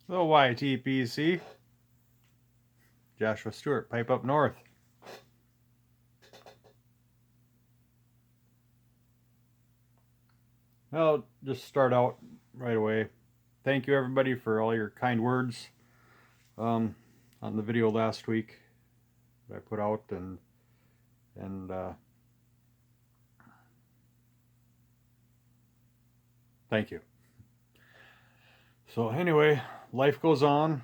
The YTPC. Joshua Stewart, pipe up north. Well, just start out right away. Thank you everybody for all your kind words on the video last week that I put out, and thank you. So anyway, life goes on.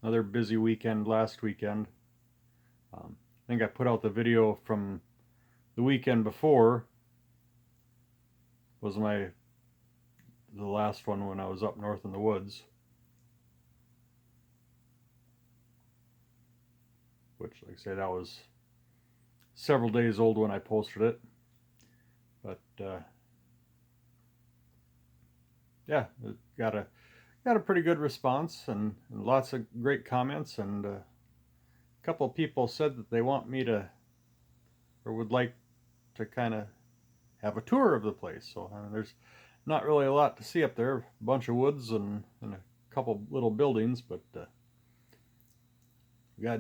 Another busy weekend last weekend. I think I put out the video from the weekend before. Was the last one when I was up north in the woods, which, like I say, that was several days old when I posted it. But yeah, it got a pretty good response and lots of great comments, and a couple of people said that they want me to, or would like to, kind of have a tour of the place. So there's not really a lot to see up there, a bunch of woods and a couple little buildings, but we got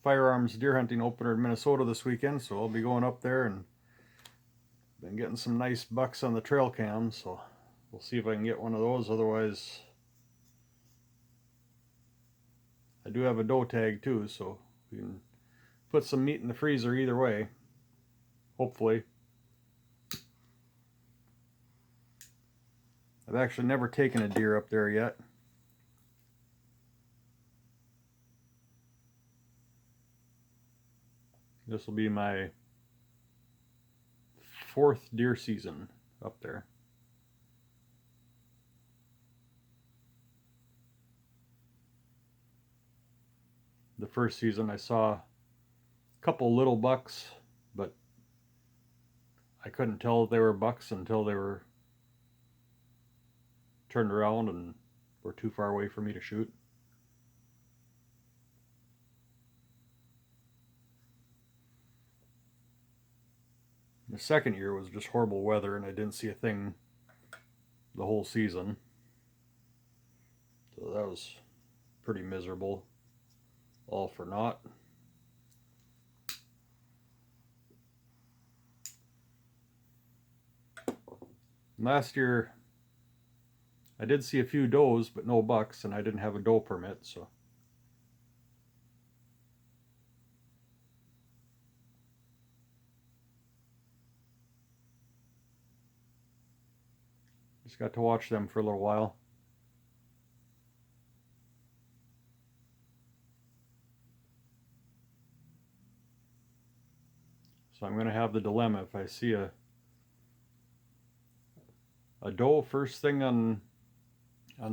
firearms deer hunting opener in Minnesota this weekend, so I'll be going up there, and been getting some nice bucks on the trail cam, so we'll see if I can get one of those. Otherwise, I do have a doe tag too, so we can put some meat in the freezer either way, hopefully. I've actually never taken a deer up there yet. This will be my 4th deer season up there. The first season I saw a couple little bucks, but I couldn't tell they were bucks until they were turned around and were too far away for me to shoot. The second year was just horrible weather, and I didn't see a thing the whole season. So that was pretty miserable. All for naught. Last year, I did see a few does, but no bucks, and I didn't have a doe permit, so. Just got to watch them for a little while. So I'm going to have the dilemma. If I see a doe first thing on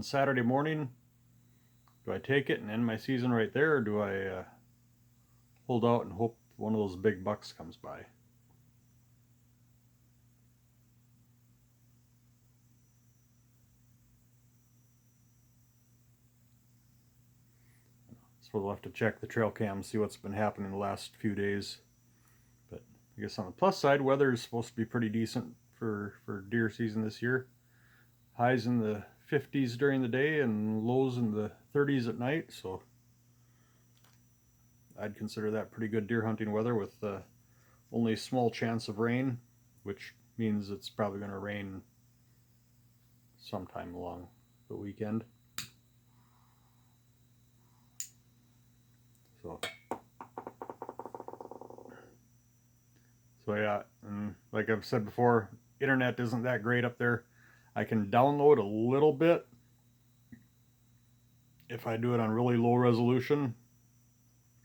Saturday morning, do I take it and end my season right there, or do I hold out and hope one of those big bucks comes by? So we'll have to check the trail cam, see what's been happening the last few days. But I guess on the plus side, weather is supposed to be pretty decent for deer season this year. Highs in the 50s during the day and lows in the 30s at night, so I'd consider that pretty good deer hunting weather, with only a small chance of rain, which means it's probably going to rain sometime along the weekend. So yeah, and like I've said before, internet isn't that great up there. I can download a little bit if I do it on really low resolution,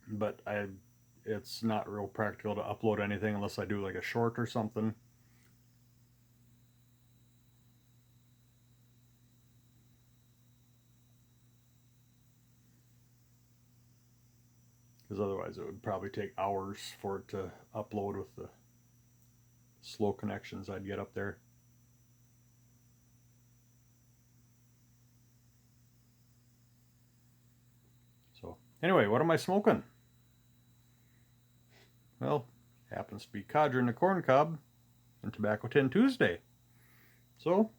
but it's not real practical to upload anything unless I do like a short or something. Because otherwise it would probably take hours for it to upload with the slow connections I'd get up there. So anyway, what am I smoking? well, happens to be codger in the corn cob and tobacco tin Tuesday. So,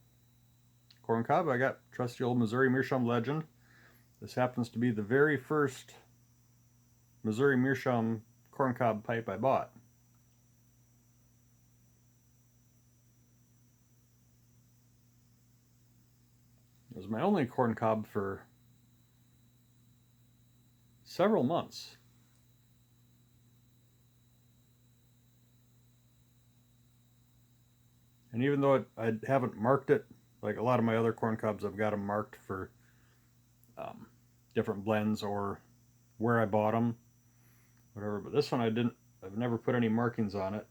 corn cob, I got trusty old Missouri Meerschaum Legend. This happens to be the very first Missouri Meerschaum corn cob pipe I bought. It was my only corn cob for several months. And even though I haven't marked it, like a lot of my other corn cobs, I've got them marked for different blends or where I bought them, whatever. But this one I didn't. I've never put any markings on it.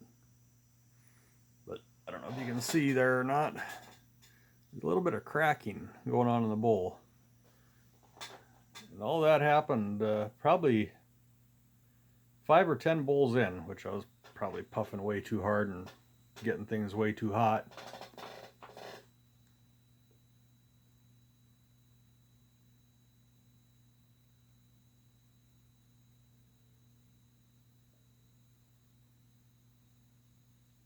But I don't know if you can see there or not. There's a little bit of cracking going on in the bowl. And all that happened probably 5 or 10 bowls in, which I was probably puffing way too hard and getting things way too hot.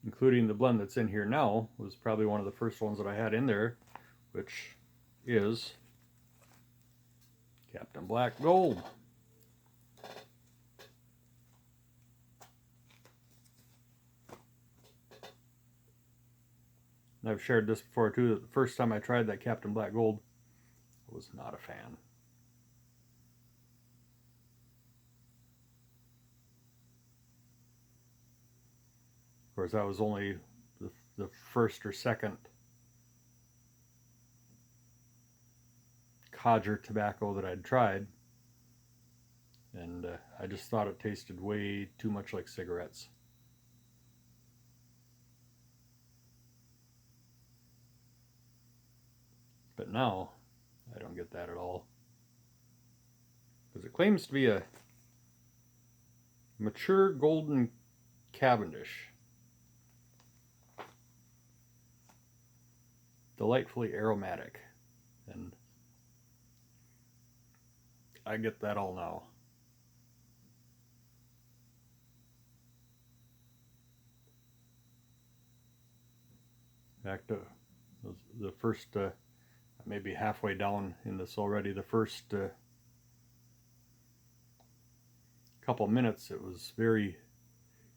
Including the blend that's in here now, was probably one of the first ones that I had in there, which is Captain Black Gold. And I've shared this before too, that the first time I tried that Captain Black Gold, I was not a fan. Of course, that was only the first or second codger tobacco that I'd tried, and I just thought it tasted way too much like cigarettes. But now, I don't get that at all. Because it claims to be a mature golden Cavendish. Delightfully aromatic. And I get that all now. In fact, the first, maybe halfway down in this already, the first couple minutes, it was very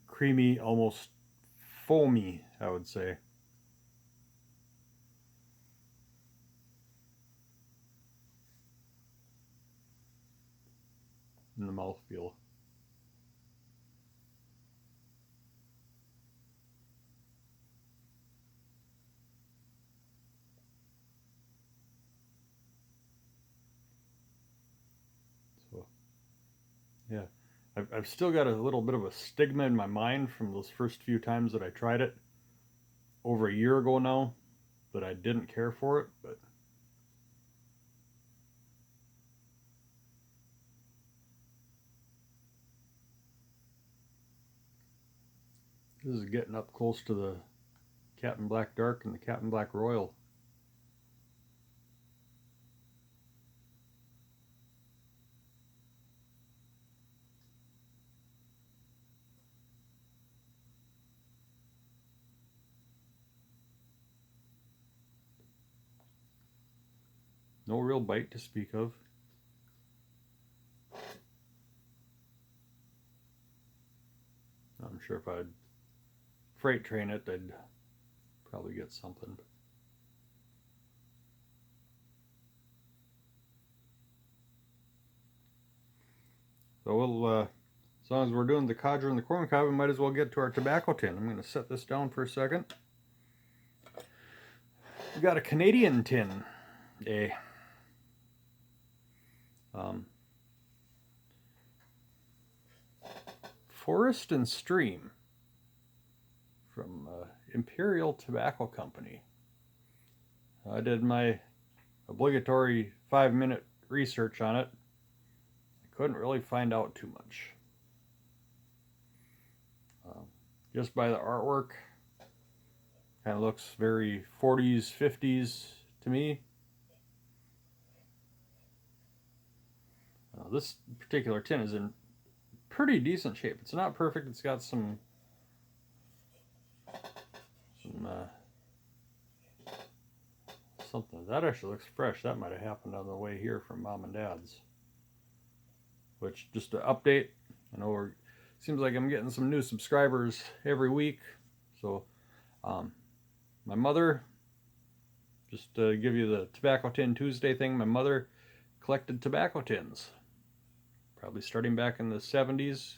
creamy, almost foamy, I would say. In the mouthfeel. So, yeah. I've still got a little bit of a stigma in my mind from those first few times that I tried it over a year ago now, that I didn't care for it, but this is getting up close to the Captain Black Dark and the Captain Black Royal. No real bite to speak of. I'm sure if I'd freight train it, I'd probably get something. So we'll, as long as we're doing the codger and the corn cob, we might as well get to our tobacco tin. I'm going to set this down for a second. We got a Canadian tin, Forest and Stream from Imperial Tobacco Company. I did my obligatory 5-minute research on it. I couldn't really find out too much. Just by the artwork, kind of looks very 40s, 50s to me. This particular tin is in pretty decent shape. It's not perfect. It's got some something that actually looks fresh. That might have happened on the way here from Mom and Dad's. Which, just to update, I know seems like I'm getting some new subscribers every week. So my mother, just to give you the Tobacco Tin Tuesday thing, my mother collected tobacco tins, probably starting back in the 70s.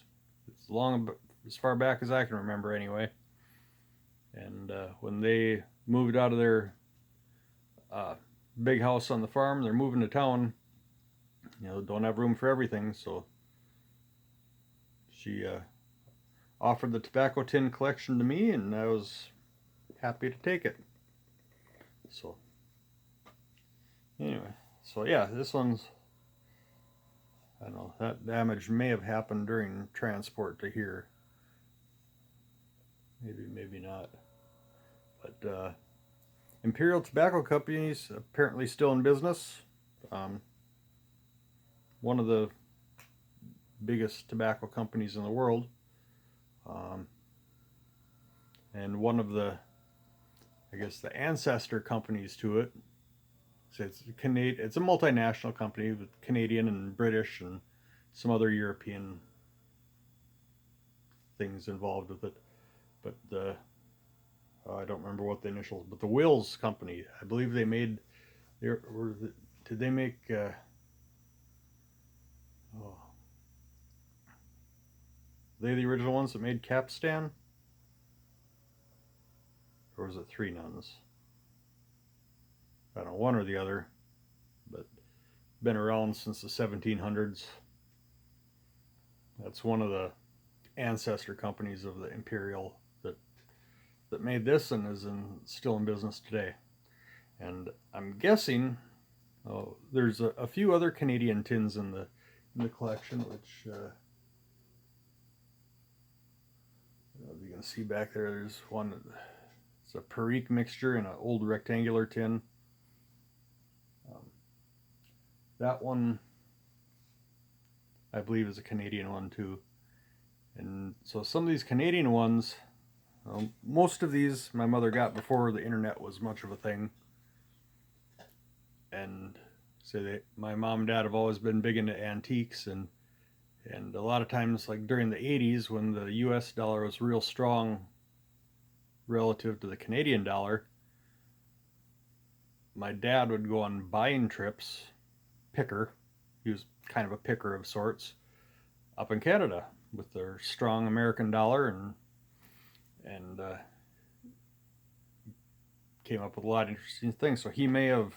It's as far back as I can remember anyway. And when they moved out of their big house on the farm, they're moving to town. Don't have room for everything, so she offered the tobacco tin collection to me, and I was happy to take it. So anyway, so yeah, this one's, I don't know, that damage may have happened during transport to here. Maybe not. But Imperial Tobacco Company's apparently still in business. One of the biggest tobacco companies in the world. And one of the, I guess, the ancestor companies to it. So it's a multinational company with Canadian and British and some other European things involved with it. But I don't remember what the initials, but the Wills Company, I believe they made, did they make, they the original ones that made Capstan? Or was it Three Nuns? I don't know, one or the other, but been around since the 1700s. That's one of the ancestor companies of the Imperial that made this and is still in business today. And I'm guessing there's a few other Canadian tins in the collection, which you can see back there. There's one. It's a Perique mixture in an old rectangular tin. That one, I believe, is a Canadian one too. And so some of these Canadian ones, most of these my mother got before the internet was much of a thing. And so my mom and dad have always been big into antiques, and a lot of times, like during the 80s when the US dollar was real strong relative to the Canadian dollar, my dad would go on buying trips, picker, he was kind of a picker of sorts, up in Canada with their strong American dollar, and came up with a lot of interesting things. So he may have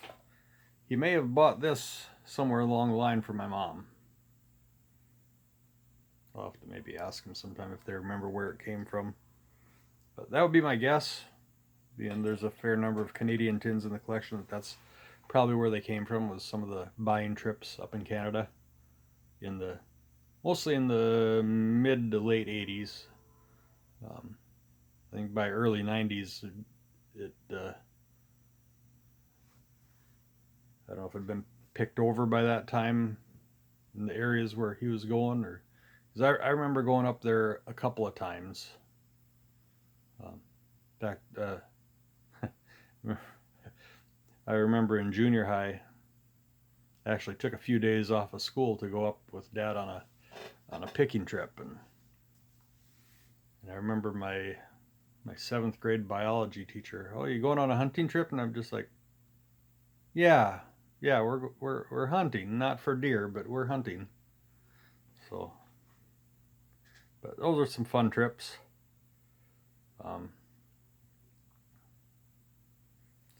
bought this somewhere along the line for my mom. I'll have to maybe ask him sometime if they remember where it came from. But that would be my guess. And there's a fair number of Canadian tins in the collection. That's probably where they came from, was some of the buying trips up in Canada mostly in the mid to late 80s. I think by early 90s it I don't know if it had been picked over by that time in the areas where he was going, or because I remember going up there a couple of times. In fact, I remember in junior high, I actually took a few days off of school to go up with Dad on a picking trip, and I remember my 7th grade biology teacher, "Oh, you going on a hunting trip?" And I'm just like, "Yeah, we're hunting, not for deer, but we're hunting." So, but those are some fun trips.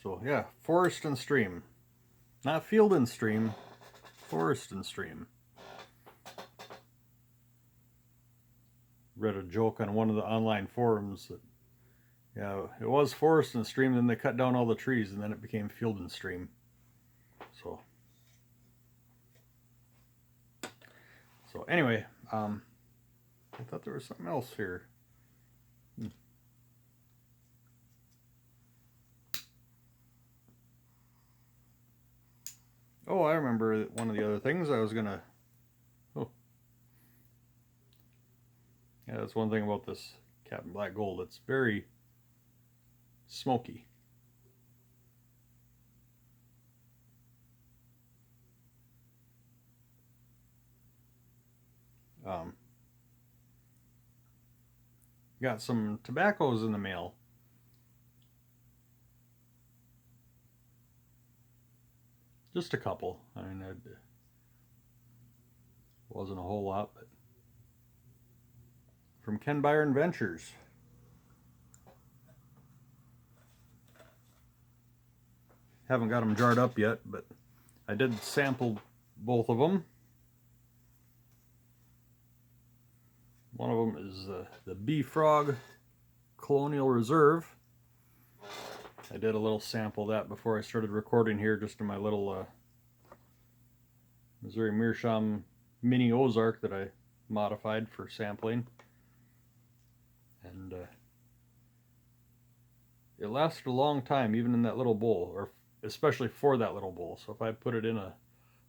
So yeah, forest and stream, not field and stream, forest and stream. Read a joke on one of the online forums that, yeah, it was forest and stream, then they cut down all the trees, and then it became field and stream. So anyway, I thought there was something else here. Oh, I remember one of the other things I was gonna. Oh, Yeah, that's one thing about this Captain Black Gold. It's very smoky. Um, got some tobaccos in the mail. Just a couple. I mean, it wasn't a whole lot, but from Ken Byron Ventures. Haven't got them jarred up yet, but I did sample both of them. One of them is the Bee Frog Colonial Reserve. I did a little sample of that before I started recording here, just in my little Missouri Meerschaum mini Ozark that I modified for sampling. And it lasted a long time, even in that little bowl, or especially for that little bowl. So if I put it in a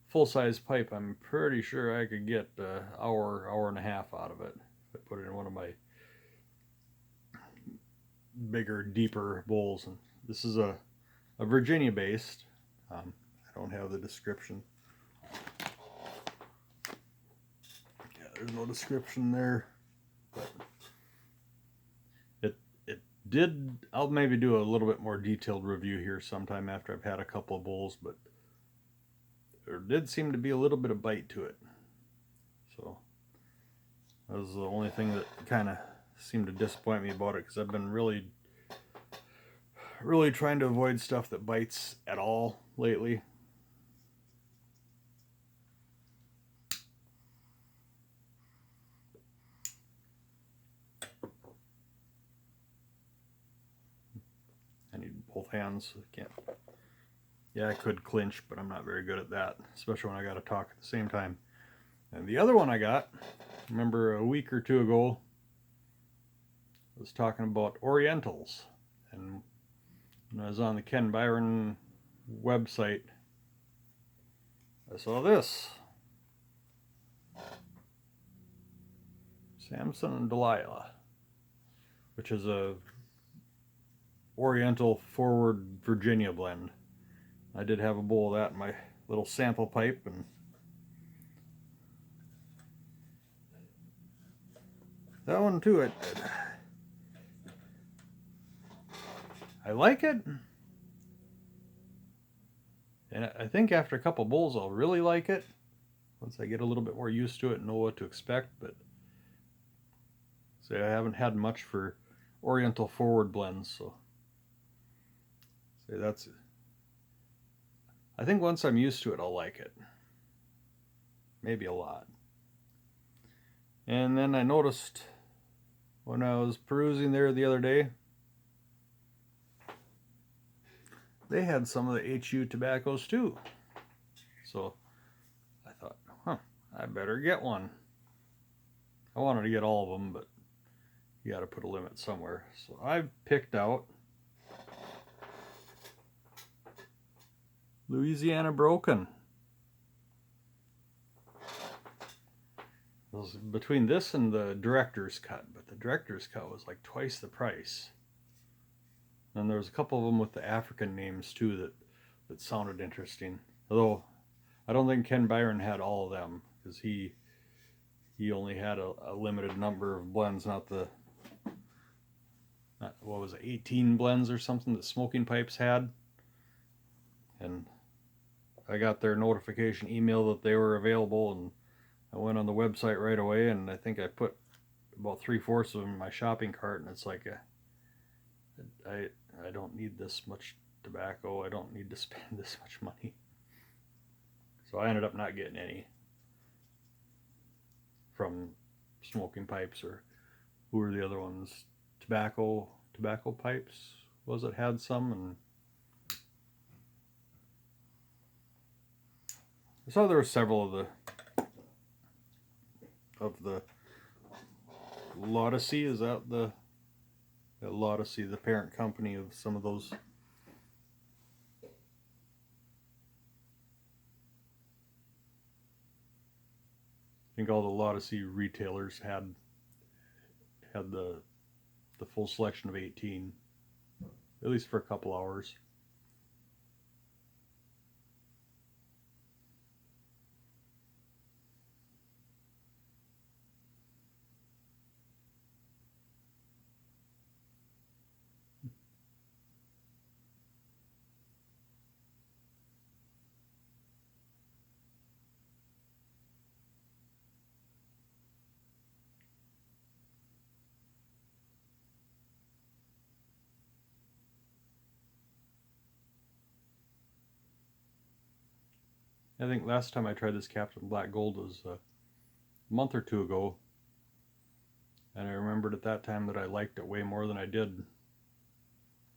full-size pipe, I'm pretty sure I could get an hour and a half out of it. If I put it in one of my bigger, deeper bowls. And this is a Virginia-based. I don't have the description. Yeah, there's no description there. But it did. I'll maybe do a little bit more detailed review here sometime after I've had a couple of bowls, but there did seem to be a little bit of bite to it. So that was the only thing that kind of seemed to disappoint me about it, because I've been really trying to avoid stuff that bites at all lately. I need both hands. I can't. Yeah, I could clinch, but I'm not very good at that, especially when I got to talk at the same time. And the other one I got, remember a week or two ago, I was talking about Orientals. And when I was on the Ken Byron website, I saw this. Samson and Delilah, which is a Oriental Forward Virginia blend. I did have a bowl of that in my little sample pipe, and that one too, I like it, and I think after a couple bowls I'll really like it once I get a little bit more used to it and know what to expect. But say I haven't had much for Oriental Forward blends, so say that's. I think once I'm used to it, I'll like it. Maybe a lot. And then I noticed when I was perusing there the other day, they had some of the HU tobaccos too. So I thought, I better get one. I wanted to get all of them, but you got to put a limit somewhere. So I've picked out Louisiana Broken. It was between this and the director's cut, but the director's cut was like twice the price. And there was a couple of them with the African names too that sounded interesting. Although I don't think Ken Byron had all of them, because he only had a limited number of blends, not what was it, 18 blends or something that Smoking Pipes had. And I got their notification email that they were available, and I went on the website right away, and I think I put about 3/4 of them in my shopping cart, and it's like I don't need this much tobacco. I don't need to spend this much money. So I ended up not getting any from Smoking Pipes, or who were the other ones? Tobacco Pipes was it, had some, and I saw there were several of the Laudacy. Is that the Laudacy, the parent company of some of those? I think all the Laudacy retailers had had the full selection of 18, at least for a couple hours. I think last time I tried this Captain Black Gold was a month or two ago, and I remembered at that time that I liked it way more than I did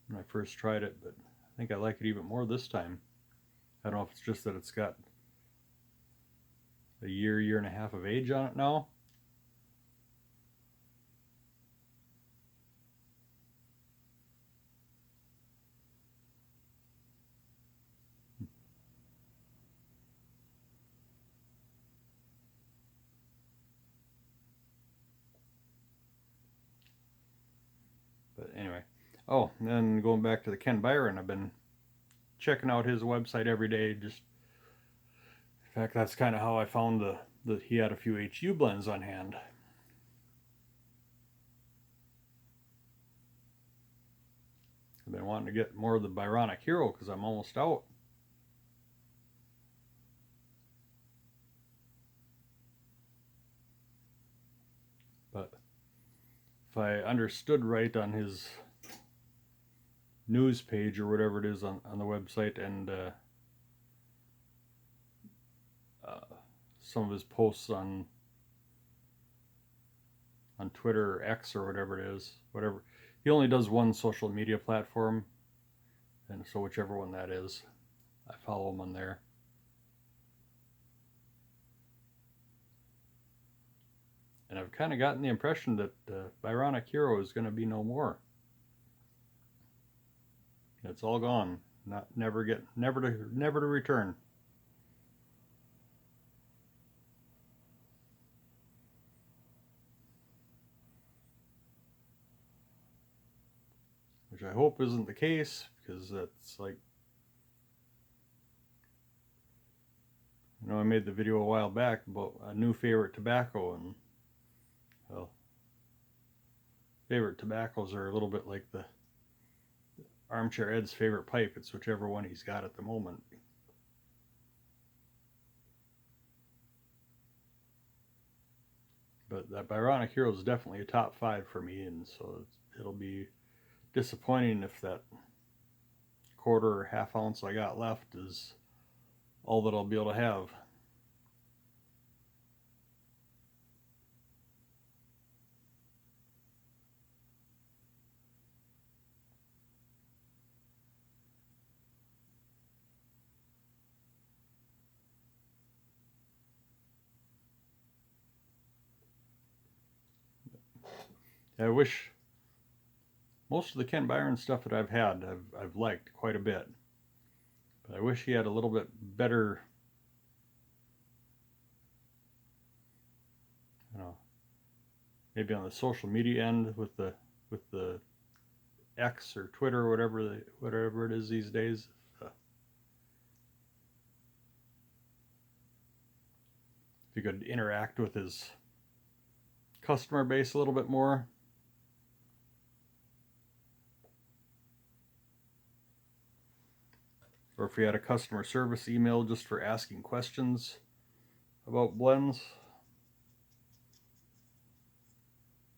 when I first tried it, but I think I like it even more this time. I don't know if it's just that it's got a year and a half of age on it now. But anyway, oh, and then going back to the Ken Byron, I've been checking out his website every day. Just in fact, that's kind of how I found that he had a few HU blends on hand. I've been wanting to get more of the Byronic Hero because I'm almost out. But if I understood right on his news page or whatever it is on the website, and some of his posts on Twitter or X or whatever it is, whatever, he only does one social media platform, and so whichever one that is, I follow him on there. And I've kind of gotten the impression that Byronic Hero is going to be no more. It's all gone. Never to return. Which I hope isn't the case, because that's like, you know, I made the video a while back about a new favorite tobacco, and well, favorite tobaccos are a little bit like the Armchair Ed's favorite pipe. It's whichever one he's got at the moment. But that Byronic Hero is definitely a top 5 for me, and so it'll be disappointing if that quarter or half ounce I got left is all that I'll be able to have. I wish most of the Ken Byron stuff that I've had, I've liked quite a bit. But I wish he had a little bit better, you know, maybe on the social media end with the X or Twitter or whatever it is these days. If you could interact with his customer base a little bit more. Or if you had a customer service email just for asking questions about blends.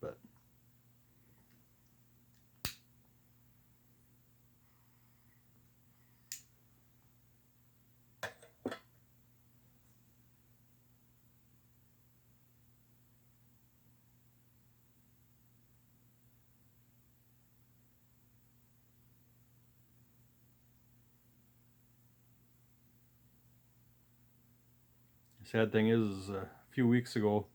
But the sad thing is a few weeks ago,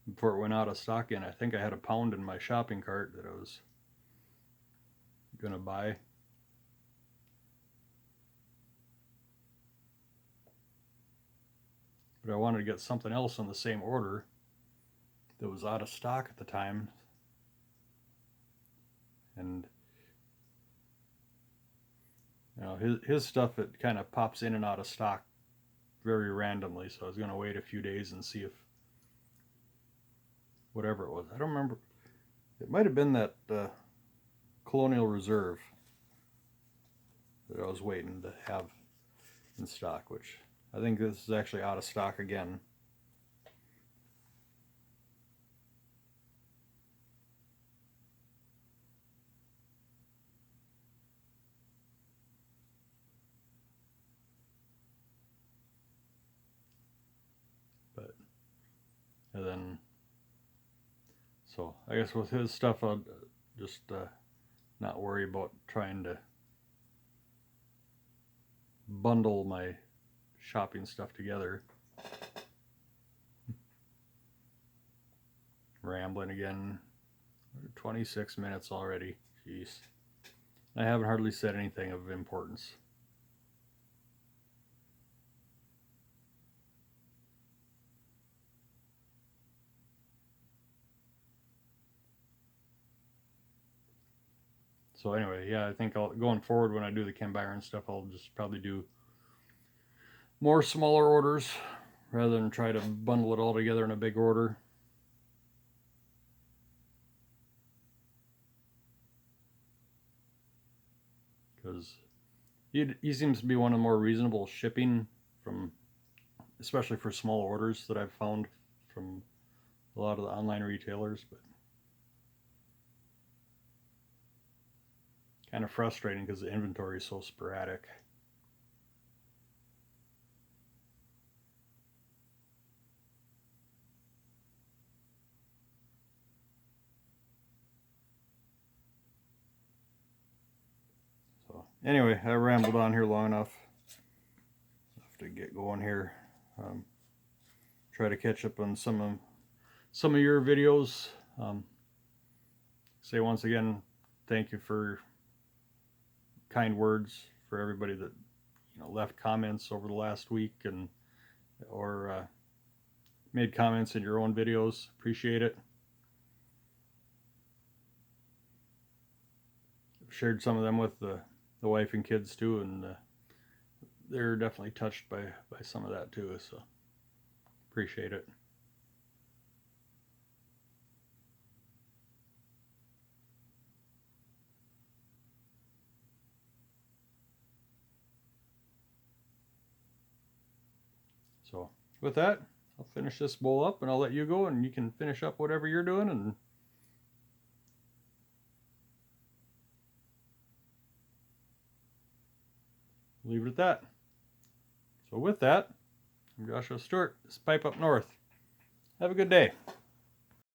before it went out of stock again, I think I had a pound in my shopping cart that I was gonna buy. But I wanted to get something else on the same order that was out of stock at the time. And you know, his stuff, it kind of pops in and out of stock very randomly. So I was going to wait a few days and see if whatever it was. I don't remember. It might have been that Colonial Reserve that I was waiting to have in stock, which I think this is actually out of stock again. But and then, so I guess with his stuff, I'll just not worry about trying to bundle my shopping stuff together. Rambling again. 26 minutes already. Jeez. I haven't hardly said anything of importance. So anyway, yeah, I think going forward when I do the Ken Byron stuff, I'll just probably do more smaller orders rather than try to bundle it all together in a big order. Because he seems to be one of the more reasonable shipping from, especially for small orders that I've found from a lot of the online retailers. But kind of frustrating because the inventory is so sporadic. So anyway, I rambled on here long enough. Have to get going here. Try to catch up on some of your videos. Say once again, thank you for kind words for everybody that left comments over the last week and or made comments in your own videos. Appreciate it. I've shared some of them with the wife and kids too, and they're definitely touched by some of that too. So appreciate it. So with that, I'll finish this bowl up and I'll let you go and you can finish up whatever you're doing and leave it at that. So with that, I'm Joshua Stewart. This is Pipe Up North. Have a good day.